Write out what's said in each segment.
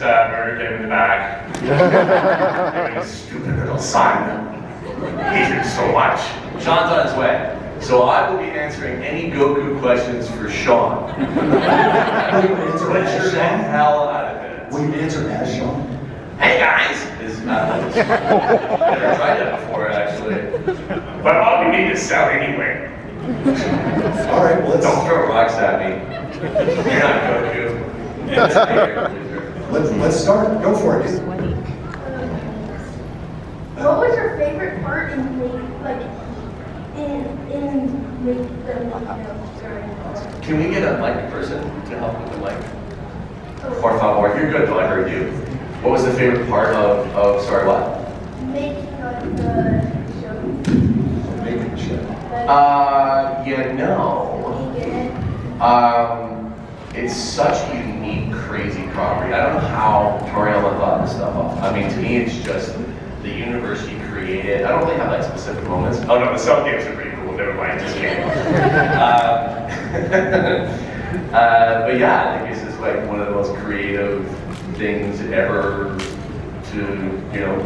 murdered him in the back. And his stupid little son. Hated him so much. Sean's on his way. So I will be answering any Goku questions for Sean. Butcher the hell out of it. Will you answer as Sean? Hey guys! Never tried that before, actually. But all you need is sell anyway. All right, well, Don't throw rocks at me. You're not Goku. let's start. Go for it. What was your favorite part in making the Dragonball? Can we get a mic person to help with the mic? Por favor, you're good though, I heard you. What was the favorite part of sorry, what? Making the show. Making the show. It's such a unique, crazy property. I don't know how Toriyama thought this stuff up. I mean, to me, it's just the universe he created. I don't really have like specific moments. Oh no, the cell games are pretty cool. Never mind, just kidding. But yeah, I think it's just like one of the most creative things ever to,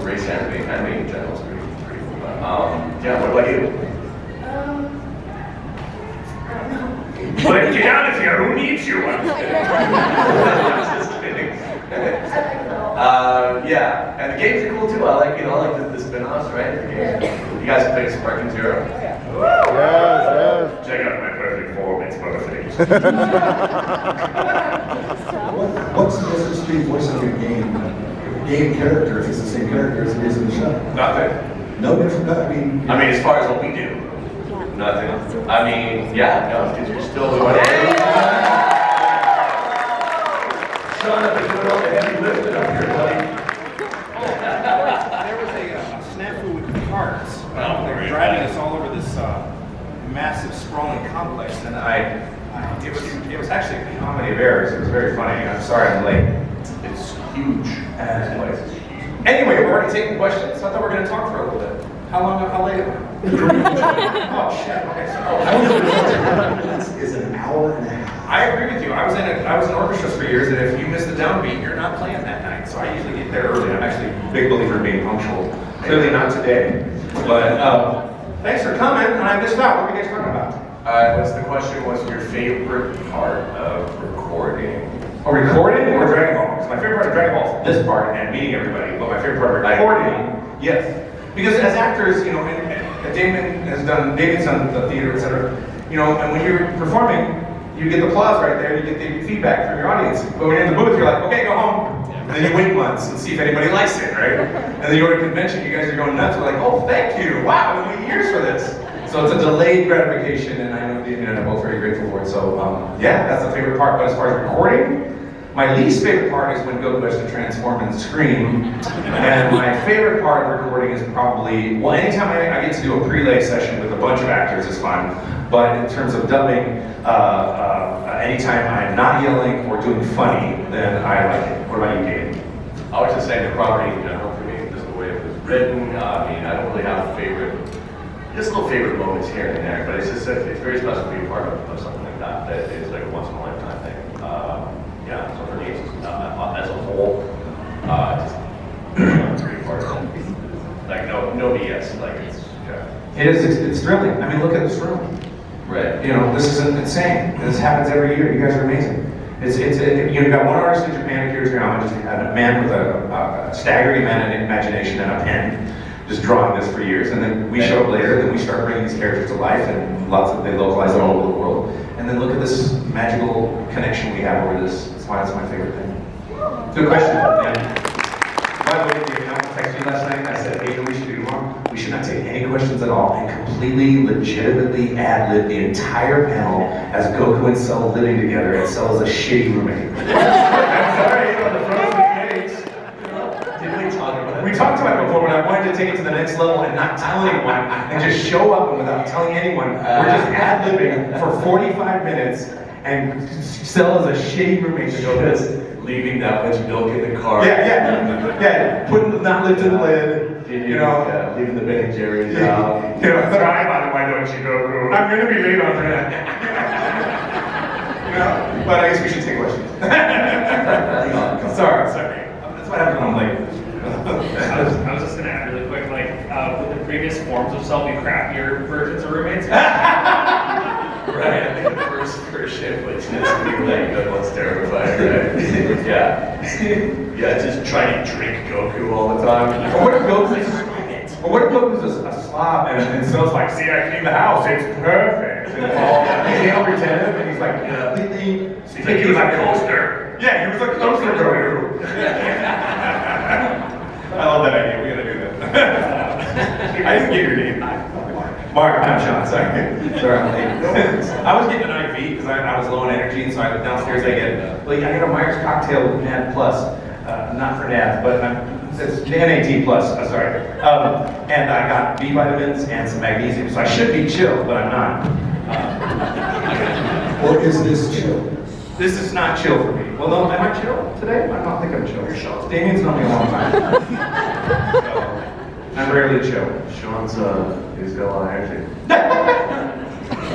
race anime in general. It's pretty cool. Yeah, what about you? I don't know. But get out of here, who needs you? I'm just kidding. Yeah, and the games are cool too. I like the spin-offs, right? The games. You guys play Sparking Zero? Yes. Check out my perfect form, it's perfect. What's the difference between voicing your game character if it's the same character as it is in the show? Nothing. No different. I mean, As far as what we do, nothing. Because you're still doing it. Sean, up and doing all the heavy lifting up here, buddy. There was a snafu with the carts. Oh, They were driving us all over this massive, sprawling complex, and it was actually a comedy of errors. It was very funny. I'm sorry I'm late. It's huge. This place is huge. Anyway, we're already taking questions. I thought we were going to talk for a little bit. How late am I? Oh shit. Okay, sorry. is an hour and a half. I agree with you. I was in orchestras for years, and if you miss the downbeat, you're not playing that night. So I usually get there early. I'm actually a big believer in being punctual. Clearly not today. But thanks for coming, and I missed out. What were you guys talking about? The question was your favorite part of recording? Recording or Dragon Ball? Because my favorite part of Dragon Ball is this part and meeting everybody. But my favorite part of recording, yes. Because as actors, and Dameon's done the theater, etc. And when you're performing, you get the applause right there, you get the feedback from your audience. But when you're in the booth, you're like, okay, go home. And then you wait months and see if anybody likes it, right? And then you go to a convention, you guys are going nuts. We're like, oh, thank you. Wow, I've been waiting years for this. So it's a delayed gratification, and I know Dameon and I are both very grateful for it. So yeah, that's the favorite part. But as far as recording, my least favorite part is when Goku has to transform and scream. And my favorite part of recording is probably, well, anytime I get to do a prelay session with a bunch of actors is fun. But in terms of dubbing, anytime I'm not yelling or doing funny, then I like it. What about you, Gabe? I was just saying the property in general for me, just the way it was written. I don't really have a favorite, just little favorite moments here and there, but it's just it's very special to be a part of something like that. That is like a once in a lifetime thing. So for me, it's just, as a whole, just pretty part of it. Like no BS. Like It's thrilling. Look at this room. Right. This is insane. This happens every year. You guys are amazing. You've got one artist in Japan, Akira Toriyama, just a man with a staggering imagination and a pen, just drawing this for years. And then we show up later, and then we start bringing these characters to life, and they localize them all over the world. And then look at this magical connection we have over this. That's why it's my favorite thing. Good question. And by the way, I texted you last night. I said, hey, we should do tomorrow. We should not take any questions at all and completely, legitimately ad-lib the entire panel as Goku and Cell living together, and Cell is a shitty roommate. I'm sorry, on the frozen cakes. Didn't we talk about it? We talked about it before when I wanted to take it to the next level and not tell anyone and just show up and without telling anyone. We're just ad-libbing for 45 minutes and Cell is a shitty roommate to go this. Leaving that much milk in the car. Yeah. Not lifting the lid. Leaving the Ben and Jerry's out. Try by the why don't you go? I'm gonna be late on that. But I guess we should take questions. Sorry. forms of self, be crappier versions of roommates. Right, I think the first ship was just be like, that was terrifying, right? Yeah, just trying to drink Goku all the time. Or what if Goku's a slob and Snow's like, see, I cleaned the house, it's perfect. And he's all retentive and he's like, completely. He's like, he was like coaster. Yeah, he was like coaster Goku. I love that idea. We gotta do that. I didn't get your name. Mark, I'm Sean. Sorry, I'm late. I was getting an IV because I was low on energy, and so downstairs I get a Myers cocktail with NAD plus, not for NAD, but it's NAD plus. Sorry, and I got B vitamins and some magnesium, so I should be chill, but I'm not. Or is this chill? This is not chill for me. Well, no, am I chill today? I don't think I'm chill. You're chill. Damien's known me a long time. So, I'm rarely chill. Sean's, he's got a lot of energy.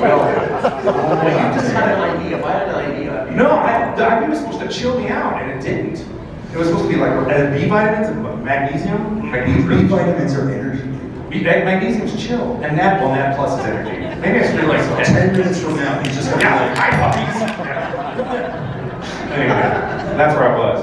Well, You just had an idea. If I had an idea, I'd be no, the IV was supposed to chill me out, and it didn't. It was supposed to be like B vitamins and magnesium. B vitamins are energy. Magnesium's chill, and NAD plus is energy. Maybe I should realize that. 10 minutes from now, he's just gonna be Yeah, like, hi puppies. Anyway, that's where I was.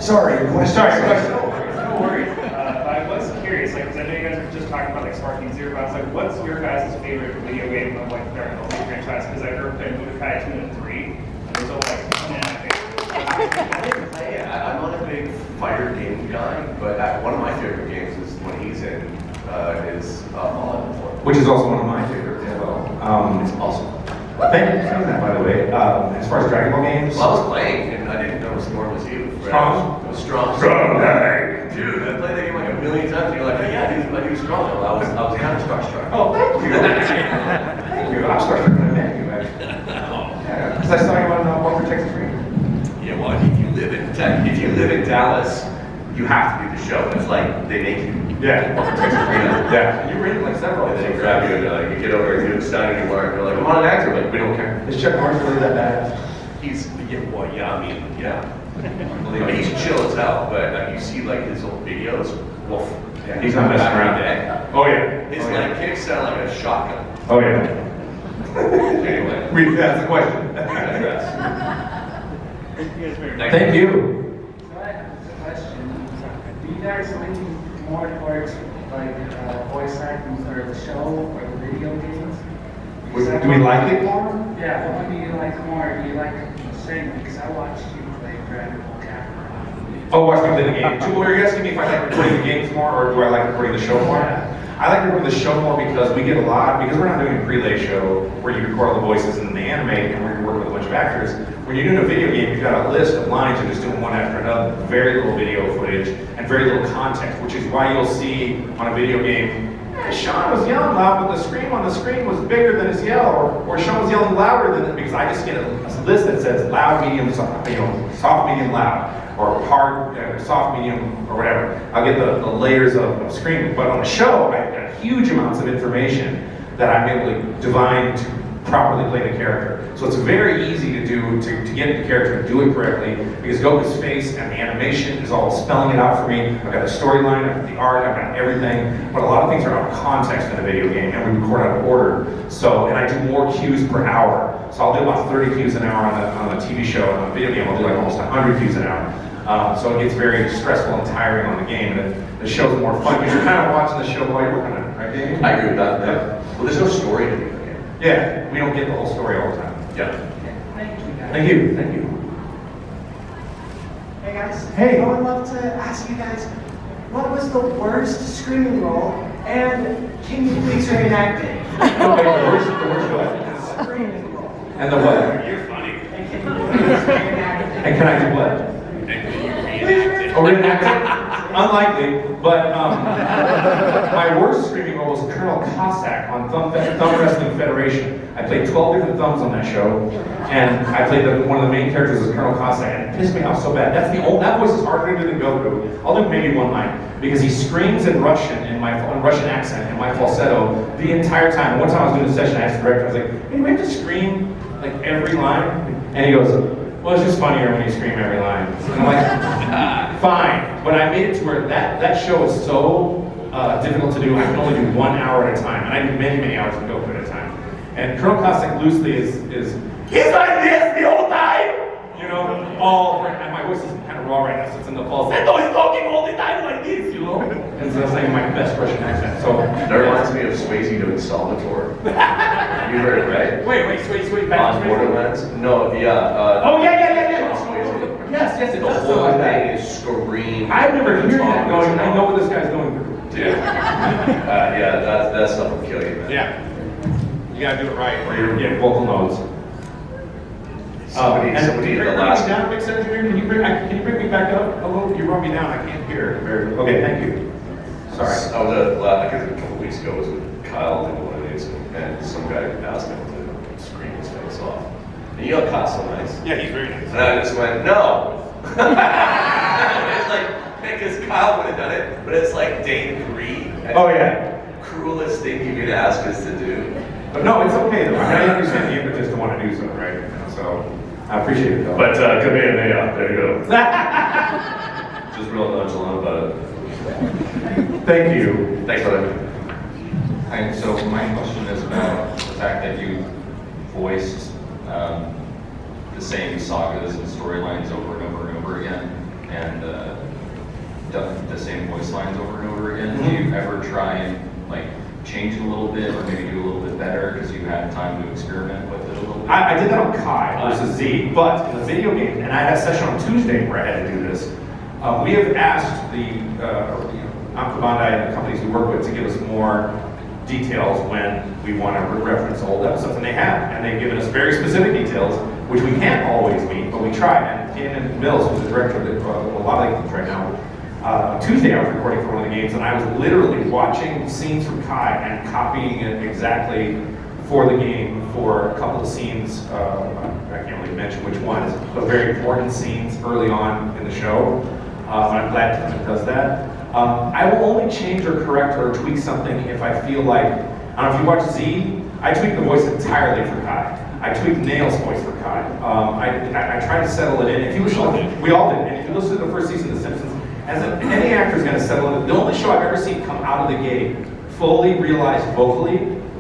sorry, your question. Sorry, your question. No worries. I was curious, like, 'cause I know you guys were just talking about like Sparking Zero, but I was like, what's your guys' favorite video game of like the Dragonball franchise? Because I've never played Budokai 2 and 3, and those are like some of my favorites. I didn't play it. I'm not a big fighter game guy, but one of my favorite games is when he's in is Fallout 4. Which is also one of my favorites as well. It's awesome. Thank you for saying that, by the way. As far as Dragon Ball games, Well, I was playing, and I didn't know Storm was you. Right? Strong? It was strong. Strong guy. Dude, I played that game like a million times, and you're like, oh, yeah, I do strong. Well, I was kind of starstruck. Oh, thank you. Thank you. I'm starting to met you, actually. Yeah, because I saw you on Walker, Texas Freedom. Yeah, well, if you live in Dallas, you have to do the show. It's like they make you. Yeah. Walker, Texas Freedom. Yeah. You were in like several. And they grab you and they're like, you get over and you sign any work. They're like, I'm on an actor, like, we don't care. Is Chuck Norris really that bad? He's, yeah, I mean, yeah. I mean, he's chill as hell, but like, you see like his old videos, woof. Yeah, he's not messing around. Oh, yeah. His Oh, leg yeah. kicks sound like a shotgun. Oh, yeah. Anyway. That's the question. Thank you guys very much. Thank you. So I have a question. Do you guys lean more towards like voice acting for the show or the video games? Do we like it more? Yeah, what one do you like more? Do you like sing? Because I watched you play Dragon Ball FanX. Oh, watch me play the game. So were you asking me if I like recording the games more or do I like recording the show more? I like recording the show more because we get a lot, because we're not doing a prelay show where you record all the voices and then they animate and we're working with a bunch of actors. When you're doing a video game, you've got a list of lines, you're just doing one after another, very little video footage and very little context, which is why you'll see on a video game, Sean was yelling loud, but the scream on the screen was bigger than his yell, or Sean was yelling louder than it, because I just get a list that says loud, medium, soft, soft, medium, loud, or hard, soft, medium, or whatever. I'll get the layers of screaming. But on the show, I've got huge amounts of information that I'm able to divine to properly play the character. So it's very easy to do, to get the character and do it correctly, because Goku's face and the animation is all spelling it out for me. I've got the storyline, I've got the art, I've got everything, but a lot of things are out of context in a video game, and we record out of order. So, and I do more cues per hour. So I'll do about 30 cues an hour on a TV show, and on a video game I'll do like almost 100 cues an hour. So it gets very stressful and tiring on the game, and the show's more fun, because you're kind of watching the show while you're working on it, right, Dave? I agree with that. Well, there's no story to the game. Yeah, we don't get the whole story all the time. Yeah. Thank you guys. Thank you, thank you. Hey guys. Hey. I would love to ask you guys, what was the worst screaming role, and can you please reenact it? Okay, the worst what? Screaming role. And the what? You're funny. And can you please reenact it? And can I do what? Oh, reenact it? Unlikely, but my worst screaming role was Colonel Cossack on Thumb Wrestling Federation. I played 12 different thumbs on that show, and I played one of the main characters as Colonel Cossack, and it pissed me off so bad. That voice is harder to do than Goku. I'll do maybe one line, because he screams in Russian, in Russian accent, in my falsetto, the entire time. One time I was doing a session, I asked the director, I was like, hey, do we have to scream like every line? And he goes, well, it's just funnier when you scream every line. And I'm like, fine. But I made it to where that show is so difficult to do. I can only do 1 hour at a time, and I do many hours of Goku at a time. And Colonel Cossack loosely is he's like this the whole time, you know, and my voice is kind of raw right now, so it's in the false. Sendo is talking all the time like this, you know. And so that's like my best Russian accent. So That reminds me of Swayze doing Salvatore. You heard it, right? wait, sweet, back On to Borderlands? No, yeah. Oh yeah. Sean Swayze. Yes, The it does. whole sound like that. thing is screaming. I've never heard that going. I know what this guy's going through. Yeah, that stuff will kill you, man. Yeah. You gotta do it right, or you're getting vocal nodes. Somebody Can at you the bring last. me down, mix engineer? Can you bring me back up a little? You brought me down. I can't hear. Okay, thank you. Sorry. I was I guess a couple weeks ago, was with Kyle doing one of these, and some guy asked him to scream his face off. And you know Kyle's so nice. Yeah, he's very nice. And I just went, no. It's like, because Kyle would have done it, but it's like day 3. Oh yeah. Cruelest thing you could ask us to do. But no, it's okay though. I mean, I understand the impetus to want to do so, right? So I appreciate it though. But Kamehameha, there you go. Just real nonchalant about it. Thank you. Thanks, brother. Hi, so my question is about the fact that you voiced the same sagas and storylines over and over and over again, and done the same voice lines over and over again. Do you ever try and like change it a little bit, or maybe do a little bit better because you had time to experiment with it a little bit? I did that on Kai versus Z, but in the video game, and I had a session on Tuesday where I had to do this. We have asked the Namco Bandai and the companies we work with to give us more details when we want to reference old episodes, and they have, and they've given us very specific details, which we can't always meet, but we try. And Dan Mills, who's the director of a lot of the games right now, Tuesday I was recording for one of the games, and I was literally watching scenes from Kai and copying it exactly for the game for a couple of scenes. I can't really mention which ones, but very important scenes early on in the show. I'm glad Tim does that. I will only change or correct or tweak something if I feel like, I don't know if you watch Z, I tweak the voice entirely for Kai. I tweaked Nail's voice for Kai. I try to settle it in. If you listen, we all did. And if you listen to the first season of The Simpsons, any actor is going to settle in. The only show I've ever seen come out of the gate fully realized vocally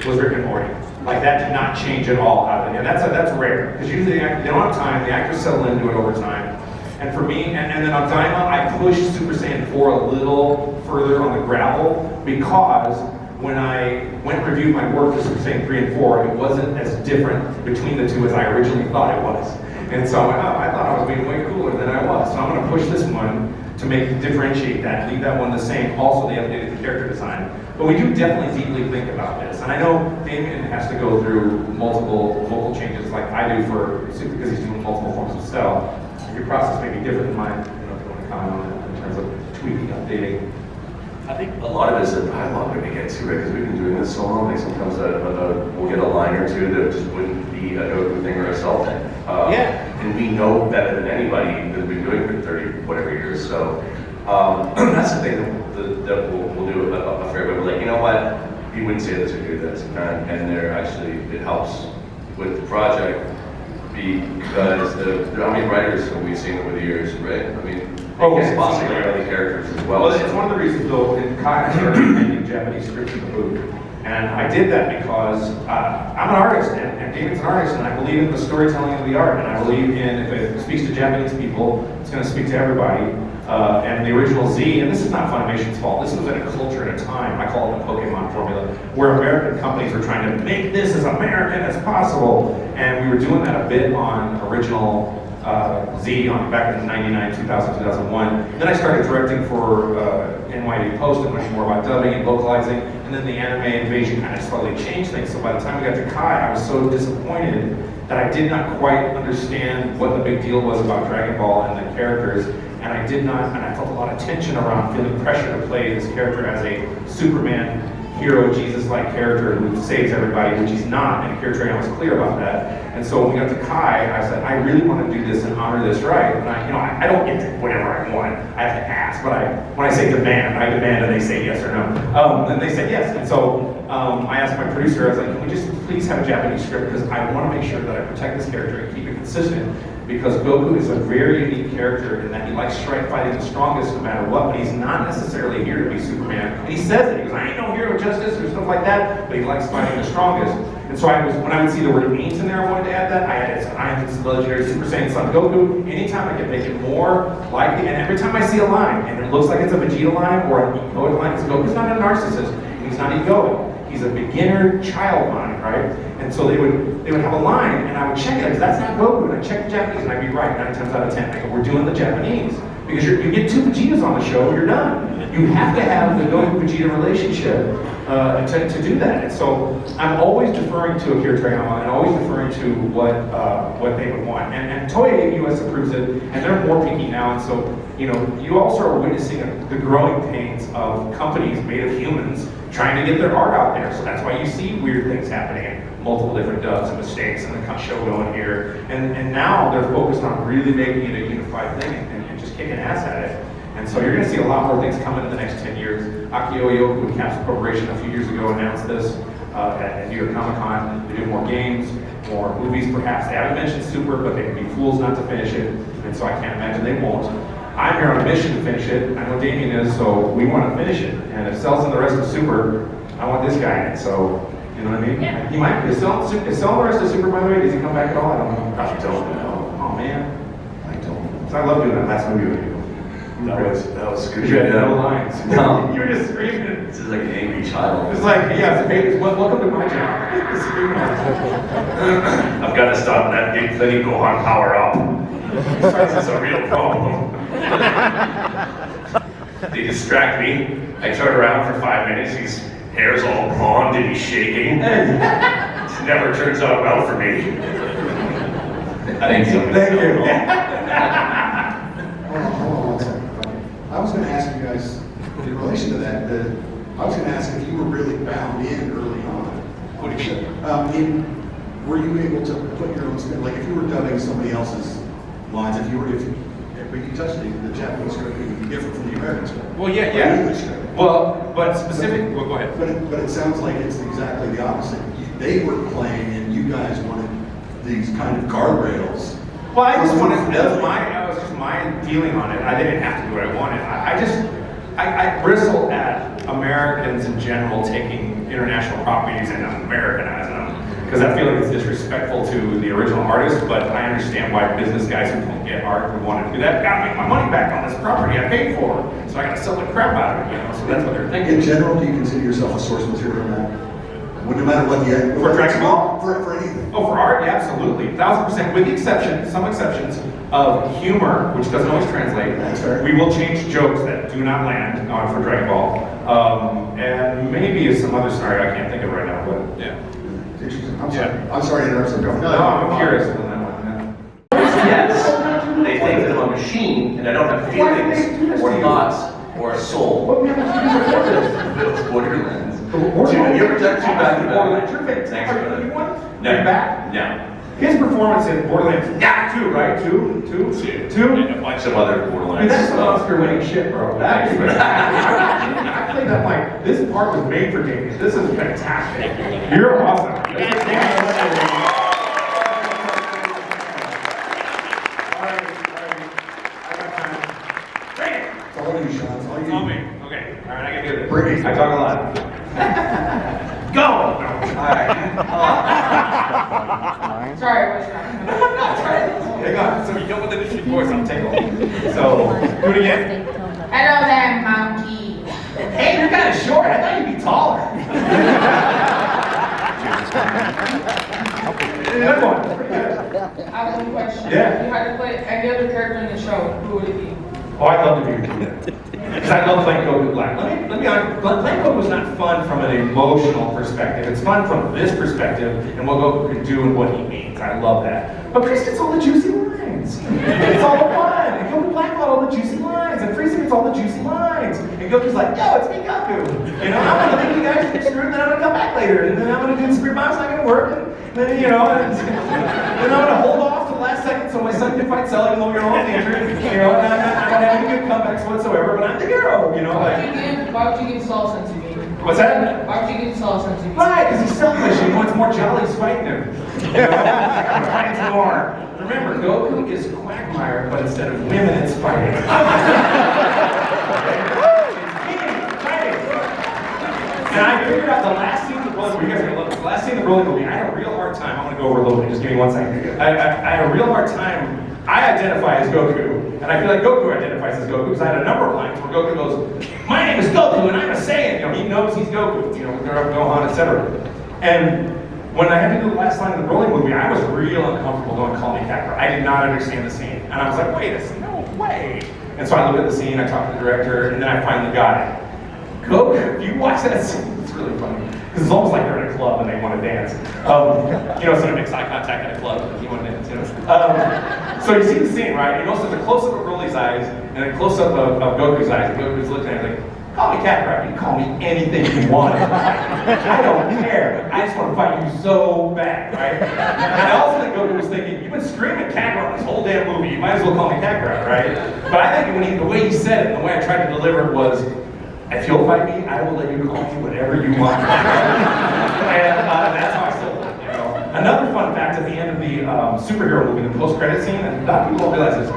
was Rick and Morty. Like that did not change at all out of it. And that's rare, because usually they don't have time, the actors settle into it over time. And for me, and then on Daimon, I pushed Super Saiyan 4 a little further on the gravel, because when I went and reviewed my work for Super Saiyan 3 and 4, it wasn't as different between the two as I originally thought it was. And so I thought I was being way cooler than I was. So I'm going to push this one to differentiate that, leave that one the same. Also, they updated the character design. But we do definitely deeply think about this. And I know Dameon has to go through multiple vocal changes like I do because he's doing multiple forms of cell. Your process may be different than mine. I don't know if you want to comment on that in terms of tweaking, updating. I think a lot of it is a dialogue that we get to it, because we've been doing this so long. Like sometimes we'll get a line or two that just wouldn't be a Goku thing or a Cell thing. And we know better than anybody that's been doing it for 30 whatever years. So that's the thing that we'll do a fair bit. We're like, you know what? You wouldn't say this or do this, and it helps with the project. Because how many writers have we seen over the years, right? I mean, it's possibly other characters as well. Well, it's one of the reasons, though, in Kai, I started making Japanese scripts in the booth. And I did that because I'm an artist, and David's an artist, and I believe in the storytelling of the art, and I believe in, if it speaks to Japanese people, it's going to speak to everybody. And the original Z, and this is not Funimation's fault, this was in a culture at a time, I call it the Pokemon formula, where American companies were trying to make this as American as possible. And we were doing that a bit on original Z back in 99, 2000, 2001. Then I started directing for NYD Post and learning more about dubbing and localizing, and then the anime invasion kind of slowly changed things. So by the time we got to Kai, I was so disappointed that I did not quite understand what the big deal was about Dragon Ball and the characters. And I felt a lot of tension around feeling pressure to play this character as a Superman hero, Jesus-like character who saves everybody, which he's not, and Akira Toriyama was clear about that. And so when we got to Kai, I said, I really want to do this and honor this right. And I don't get to whatever I want. I have to ask, but when I say demand, I demand and they say yes or no. And they said yes. And so I asked my producer, I was like, can we just please have a Japanese script, because I want to make sure that I protect this character and keep it consistent. because Goku is a very unique character in that he likes fighting the strongest no matter what, but he's not necessarily here to be Superman. And he says it, he goes, I ain't no hero of justice or stuff like that, but he likes fighting the strongest. And so when I would see the word means in there, I wanted to add that. I had this legendary Super Saiyan Son Goku. Anytime I could make it more likely, and every time I see a line, and it looks like it's a Vegeta line or an egoic line, because Goku's not a narcissist, and he's not egoic. He's a beginner child mind, right? And so they would have a line, and I would check it, because that's not Goku, and I'd check the Japanese, and I'd be right 9 times out of 10. I go, we're doing the Japanese. Because you get 2 Vegetas on the show, you're done. You have to have the Goku-Vegeta relationship to do that. And so I'm always deferring to Akira Toriyama and always deferring to what they would want. And Toei US approves it, and they're more picky now. And so, you also are witnessing the growing pains of companies made of humans trying to get their art out there. So that's why you see weird things happening and multiple different dubs and mistakes and the show going here. And now they're focused on really making it a unified thing and just kicking ass at it. And so you're going to see a lot more things coming in the next 10 years. Akio Yoku with Capsule Corporation a few years ago announced this at New York Comic Con. They do more games, more movies perhaps. They haven't mentioned Super, but they would be fools not to finish it. And so I can't imagine they won't. I'm here on a mission to finish it. I know Dameon is, so we want to finish it. And if Cell's in the rest of Super, I want this guy in it. So, you know what I mean? Yeah. He might. Is Cell in the rest of Super, by the way? Does he come back at all? I don't know. I don't know. Oh, man. I don't. So I love doing that last movie with you. That was good. You had no lines. No. You were just screaming. This is like an angry child. It's like, yeah, it's babies. Welcome to my job. I've got to stop that big Plenty Gohan power up. This is a real problem. They distract me. I turn around for 5 minutes. His hair's all blonde and he's shaking. It never turns out well for me. I think so. Thank you. Hold on 1 second. I was going to ask you guys, in relation to that, I was going to ask if you were really bound in early on. What do you mean? Were you able to put your own spin? Like if you were dubbing somebody else's lines, but you touched the Japanese script, it would be different from the American script. Well, yeah. Or the English script. Well, but specific. Well, go ahead. But it sounds like it's exactly the opposite. They were playing, and you guys wanted these kind of guardrails. Well, I just wanted, that was just my feeling on it. I didn't have to do what I wanted. I bristle at Americans in general taking international properties and Americanizing them. Because I feel like it's disrespectful to the original artist, but I understand why business guys who don't get art would want to do that. Gotta make my money back on this property I paid for, so I gotta sell the crap out of it, so that's what they're thinking. In general, do you consider yourself a source material now? Well, no matter what the... For Dragon Ball? For anything. Oh, for art, yeah, absolutely. 1000%, with the exception, some exceptions of humor, which doesn't always translate. That's fair. We will change jokes that do not land for Dragon Ball. And maybe some other scenario I can't think of right now, but yeah. I'm sorry. I'm sorry to interrupt. So No, I'm curious on that one. Yes. They think that I'm a machine and I don't have feelings or thoughts or a soul. What we have to do It's Borderlands. Borderlands. Have you ever done 2 back-to-back? Borderlands. You're fit. Thanks, Are brother. you one? No. You're back? No. His performance in Borderlands, yeah, 2, right? 2? And a bunch of other Borderlands. Dude, that's some stuff. Oscar-winning shit, bro. That is I played that like, this part was made for Dameon. This is fantastic. You're awesome. It's all you, Sean. It's all you. Tell me. Okay. All right, I can do this. Bring it. I talk a lot. Go! All right. Sorry, what's wrong? Hang on. So you go with the distinct voice, I'm tickled. So, do it again. Hello there, monkey. Hey, you're kind of short. I thought you'd be taller. Good one. I have one question. Yeah. If you had to put any other character in the show, who would it be? Oh, I'd love to be Vegeta. Because I love playing Goku Black. Let me be honest, playing Goku was not fun from an emotional perspective. It's fun from this perspective and what Goku can do and what he means. I love that. But Chris gets all the juicy lines. It's all the fun. And Goku Black got all the juicy lines. And Frieza gets all the juicy lines. And Goku's like, yo, it's me, Goku. You know, I'm gonna think you guys are screwed, and then I'm gonna come back later. And then I'm gonna do the Spirit Bomb's not gonna work. And then, you know, and I'm gonna hold off to the last second so my son can fight Cell even though you're all injured. You know, and I don't have any good comebacks whatsoever, but I'm the hero, you know, like. Why would you give Saul sense of me? What's that? Why would you give Saul sense of me? Right, because he's selfish and he wants wants more jollies fighting him. You know? Fighting more. Remember, Goku is Quagmire, but instead of women, it's fighting. And I figured out the last scene of the Broly, you guys are gonna love this. The last scene of the Broly movie, I had a real hard time. I'm gonna go over a little bit, just give me 1 second. I had a real hard time. I identify as Goku, and I feel like Goku identifies as Goku because I had a number of lines where Goku goes, "My name is Goku, and I'm a Saiyan." You know, he knows he's Goku. You know, Gohan, etc. And when I had to do the last line of the Broly movie, I was real uncomfortable going, "Call me Kakarot." I did not understand the scene, and I was like, "Wait a second, no way!" And so I looked at the scene, I talked to the director, and then I finally got it. Goku, if you watch that scene, it's really funny. Because it's almost like they're in a club and they want to dance. You know, someone makes eye contact in a club and you want to dance, you know. So you see the scene, right? You notice there's a close-up of Broly's eyes and a close-up of Goku's eyes. And Goku's looking at him like, "Call me Kakarot. You can call me anything you want. I don't care. I just want to fight you so bad, right?" And I also think Goku was thinking, "You've been screaming Kakarot this whole damn movie. You might as well call me Kakarot, right?" But I think the way he said it, the way I tried to deliver it was, "If you'll fight me, I will let you call me whatever you want." And that's how I sold it, you know. Another fun fact at the end of the superhero movie, the post-credit scene, and a lot of people don't realize this,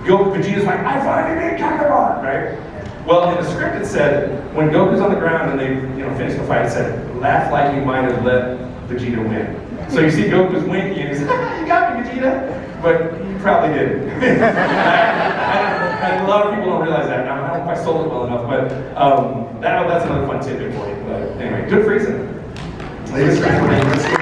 Vegeta's like, "I finally made Kakarot," right? Well, in the script it said, when Goku's on the ground and they finish the fight, it said, "Laugh like you might have let Vegeta win." So you see Goku's winking and he's like, "You got me, Vegeta," but you probably didn't. And a lot of people don't realize that. Now, I don't know if I sold it well enough, but that's another fun tidbit for you. But anyway, good freezing. Ladies and gentlemen,